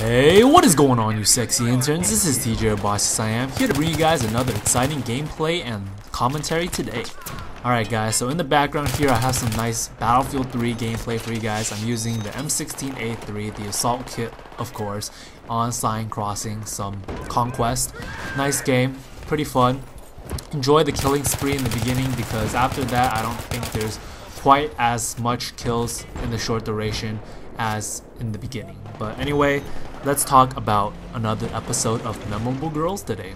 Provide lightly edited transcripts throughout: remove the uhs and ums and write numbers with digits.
Hey, what is going on, you sexy interns? This is WhyNotBeABoss. I am here to bring you guys another exciting gameplay and commentary today. Alright guys, so in the background here I have some nice Battlefield 3 gameplay for you guys. I'm using the M16A3, the assault kit of course, on Seine crossing, some Conquest. Nice game, pretty fun. Enjoy the killing spree in the beginning because after that I don't think there's quite as much kills in the short duration as in the beginning. But anyway, let's talk about another episode of Memorable Girls today.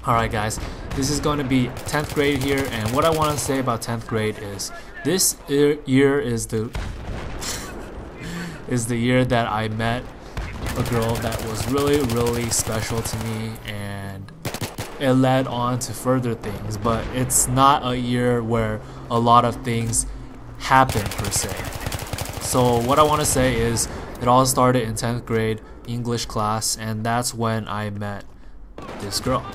Alright guys, this is going to be 10th grade here, and what I want to say about 10th grade is this year is the year that I met a girl that was really special to me, and it led on to further things, but it's not a year where a lot of things happen per se. So what I want to say is it all started in 10th grade English class, and that's when I met this girl.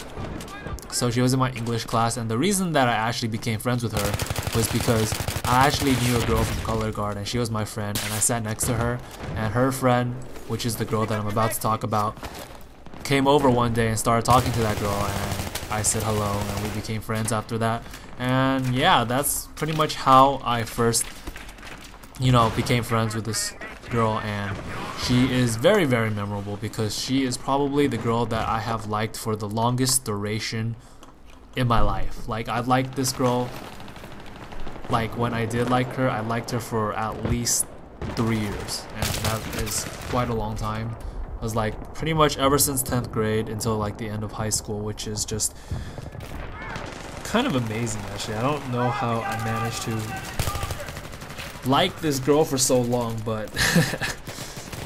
So she was in my English class, and the reason that I actually became friends with her was because I actually knew a girl from color guard, and she was my friend, and I sat next to her, and her friend, which is the girl that I'm about to talk about, came over one day and started talking to that girl, and I said hello, and we became friends after that. And yeah, that's pretty much how I first became friends with this girl, and she is very memorable because she is probably the girl that I have liked for the longest duration in my life. Like, I liked this girl, like when I did like her, I liked her for at least 3 years, and that is quite a long time. It was like pretty much ever since 10th grade until like the end of high school, which is just kind of amazing actually. I don't know how I managed to like this girl for so long, but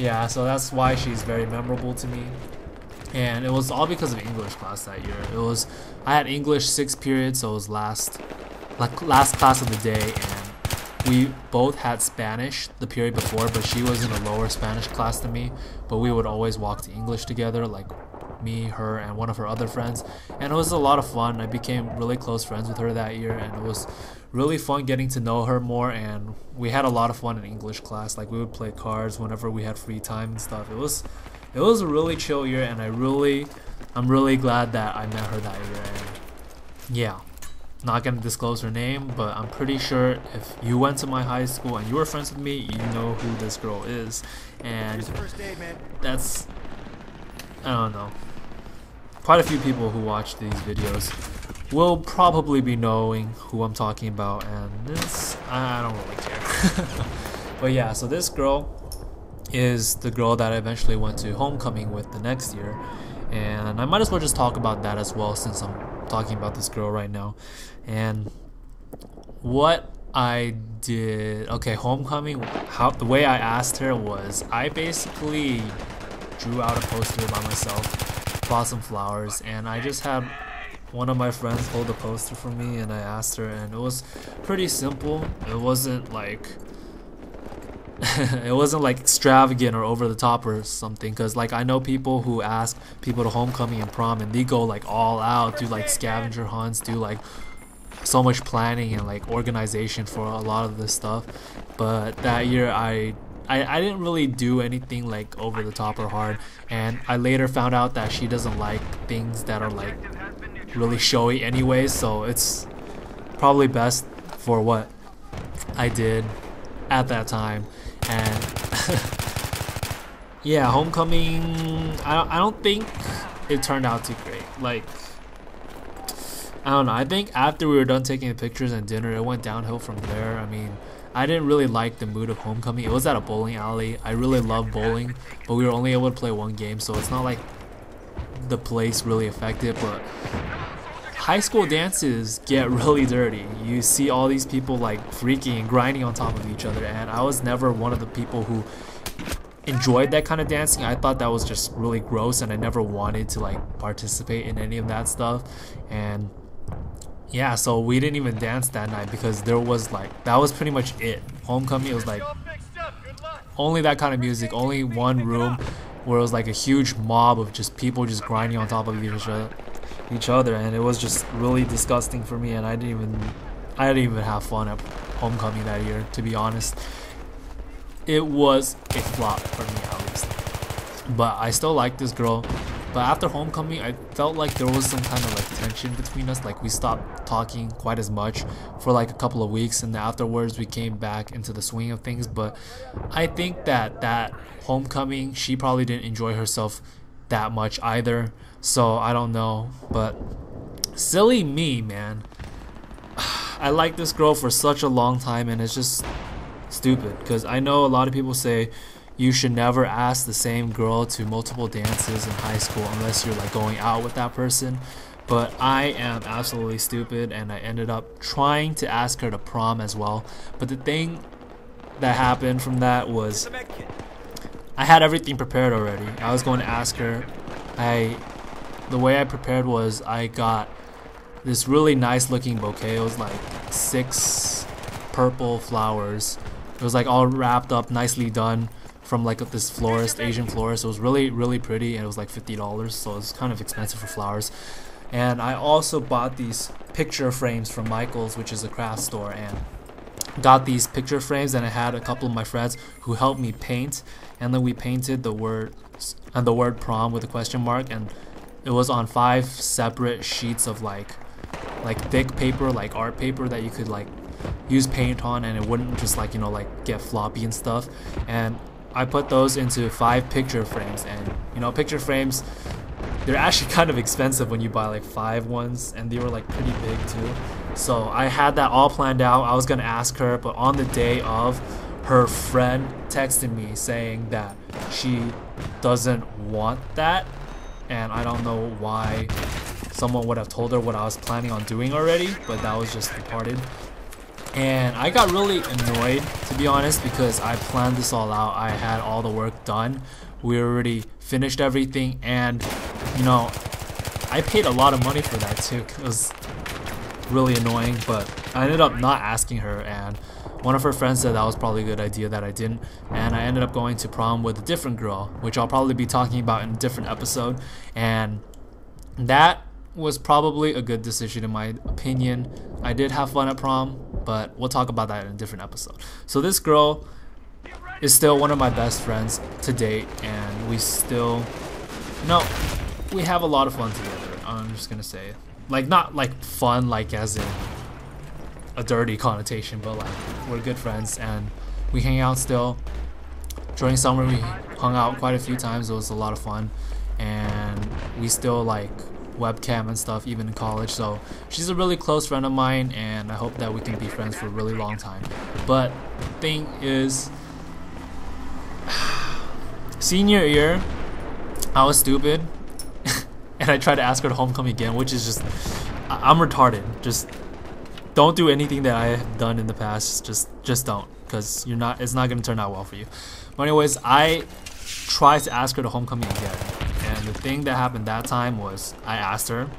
yeah, so that's why she's very memorable to me. And it was all because of English class that year. I had English 6 periods, so it was last class of the day, and we both had Spanish the period before, but she was in a lower Spanish class than me, but we would always walk to English together, like me, her, and one of her other friends, and it was a lot of fun. I became really close friends with her that year, and it was really fun getting to know her more, and we had a lot of fun in English class. Like, we would play cards whenever we had free time and stuff. It was a really chill year, and I'm really glad that I met her that year. And yeah, not gonna disclose her name, but I'm pretty sure if you went to my high school and you were friends with me, you know who this girl is. And that's, I don't know, quite a few people who watch these videos will probably be knowing who I'm talking about, and this, I don't really care. But yeah, so this girl is the girl that I eventually went to homecoming with the next year, and I might as well just talk about that as well since I'm talking about this girl right now. And what I did, okay, homecoming, the way I asked her was I basically drew out a poster by myself, bought some flowers, and I just had one of my friends hold the poster for me, and I asked her, and it was pretty simple. It wasn't like it wasn't like extravagant or over the top or something, because like I know people who ask people to homecoming and prom, and they go like all out, do like scavenger hunts, do like so much planning and like organization for a lot of this stuff. But that year I didn't really do anything like over the top or hard, and I later found out that she doesn't like things that are like really showy anyway, so it's probably best for what I did at that time. And yeah, homecoming, I don't think it turned out too great. Like, I don't know, I think after we were done taking the pictures and dinner, it went downhill from there. I mean, I didn't really like the mood of homecoming. It was at a bowling alley. I really love bowling, but we were only able to play one game, so it's not like the place really affected. But high school dances get really dirty. You see all these people like freaking and grinding on top of each other, and I was never one of the people who enjoyed that kind of dancing. I thought that was just really gross, and I never wanted to like participate in any of that stuff. And yeah, so we didn't even dance that night because there was like, that was pretty much it. Homecoming, it was like only that kind of music, only one room where it was like a huge mob of just people just grinding on top of each other, and it was just really disgusting for me, and I didn't even have fun at homecoming that year, to be honest. It was a flop for me, at least. but I still like this girl. But after homecoming, I felt like there was some kind of like tension between us. Like we stopped talking quite as much for like a couple of weeks, and then afterwards we came back into the swing of things. But I think that homecoming, she probably didn't enjoy herself that much either. So I don't know, but silly me, man. I like this girl for such a long time, and it's just stupid because I know a lot of people say you should never ask the same girl to multiple dances in high school unless you're like going out with that person. But I am absolutely stupid, and I ended up trying to ask her to prom as well. But the thing that happened from that was I had everything prepared already. I was going to ask her. The way I prepared was I got this really nice looking bouquet. It was like 6 purple flowers. It was like all wrapped up, nicely done, from like this florist, Asian florist. It was really pretty, and it was like $50, so it was kind of expensive for flowers. And I also bought these picture frames from Michael's, which is a craft store, and got these picture frames, and I had a couple of my friends who helped me paint, and then we painted the word prom with a question mark, and it was on 5 separate sheets of like thick paper, like art paper that you could like use paint on, and it wouldn't just like, you know, like get floppy and stuff. And I put those into 5 picture frames, and you know, picture frames, they're actually kind of expensive when you buy like 5 ones, and they were like pretty big too. So I had that all planned out. I was gonna ask her, but on the day of, her friend texted me saying that she doesn't want that, and I don't know why someone would have told her what I was planning on doing already, but that was just departed. And I got really annoyed, to be honest, because I planned this all out. I had all the work done. We already finished everything, and you know, I paid a lot of money for that too. It was really annoying, but I ended up not asking her, and one of her friends said that was probably a good idea that I didn't, and I ended up going to prom with a different girl, which I'll probably be talking about in a different episode. And that was probably a good decision in my opinion. I did have fun at prom, but we'll talk about that in a different episode. So this girl is still one of my best friends to date, and we still, no, we have a lot of fun together. I'm just gonna say, like, not like fun like as in a dirty connotation, but like we're good friends and we hang out still. During summer we hung out quite a few times. It was a lot of fun, and we still like webcam and stuff even in college. So she's a really close friend of mine, and I hope that we can be friends for a really long time. But the thing is, senior year I was stupid and I tried to ask her to homecoming again, which is just, I'm retarded. Just don't do anything that I have done in the past. Just don't, because it's not gonna turn out well for you. But anyways, I tried to ask her to homecoming again, and the thing that happened that time was I asked her.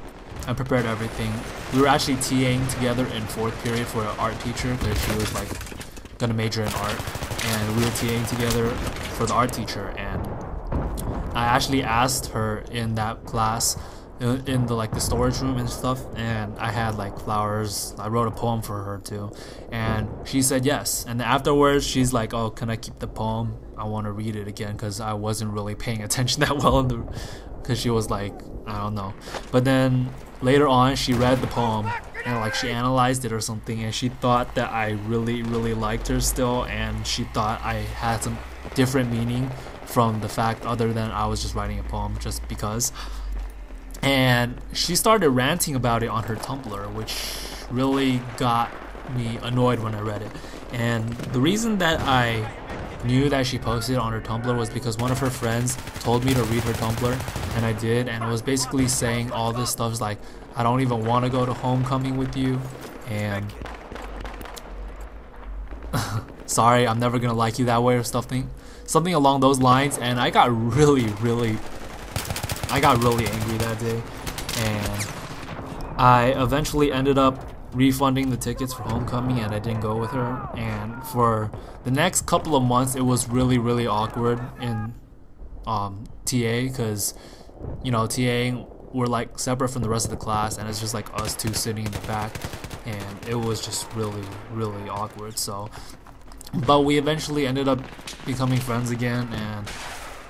I prepared everything. We were actually TAing together in 4th period for an art teacher, because she was like gonna major in art, and we were TAing together for the art teacher. And I actually asked her in that class, in the like the storage room and stuff, and I had like flowers. I wrote a poem for her too, and she said yes. And then afterwards she's like, oh, can I keep the poem? I want to read it again, because I wasn't really paying attention that well because she was like, I don't know. But then later on she read the poem, and like she analyzed it or something, and she thought that I really liked her still, and she thought I had some different meaning from the fact other than I was just writing a poem just because. And she started ranting about it on her Tumblr, which really got me annoyed when I read it. And the reason that I knew that she posted it on her Tumblr was because one of her friends told me to read her Tumblr, and I did, and it was basically saying all this stuff like, I don't even want to go to homecoming with you, and sorry, I'm never gonna like you that way, or something along those lines. And I got really angry that day, and I eventually ended up refunding the tickets for homecoming, and I didn't go with her. And for the next couple of months it was really awkward in TA, because you know, TAing, we're like separate from the rest of the class, and it's just like us two sitting in the back, and it was just really awkward. So but we eventually ended up becoming friends again, and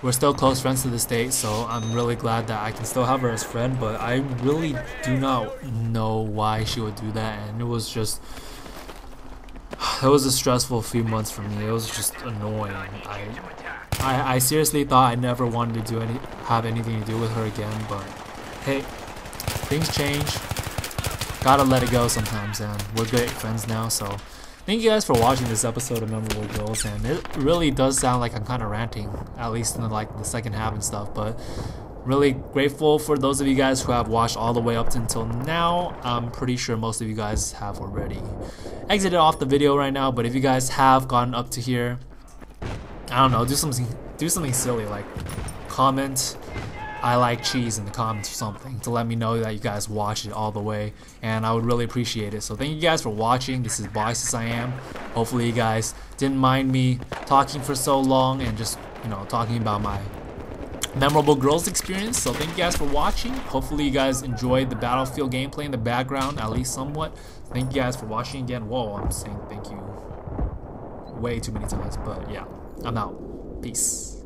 we're still close friends to this day, so I'm really glad that I can still have her as friend. But I really do not know why she would do that, and it was a stressful few months for me. It was just annoying. I seriously thought I never wanted to have anything to do with her again, but hey, things change. Gotta let it go sometimes, and we're great friends now. So thank you guys for watching this episode of Memorable Girls, and it really does sound like I'm kind of ranting, at least in the second half and stuff, but really grateful for those of you guys who have watched all the way up until now. I'm pretty sure most of you guys have already exited off the video right now, but if you guys have gotten up to here, I don't know, do something silly, like comment "I like cheese" in the comments or something to let me know that you guys watched it all the way, and I would really appreciate it. So thank you guys for watching. This is Biased as I Am. Hopefully you guys didn't mind me talking for so long and just, you know, talking about my Memorable Girls experience. So thank you guys for watching. Hopefully you guys enjoyed the Battlefield gameplay in the background, at least somewhat. Thank you guys for watching again. Whoa, I'm saying thank you way too many times, but yeah, I'm out. Peace.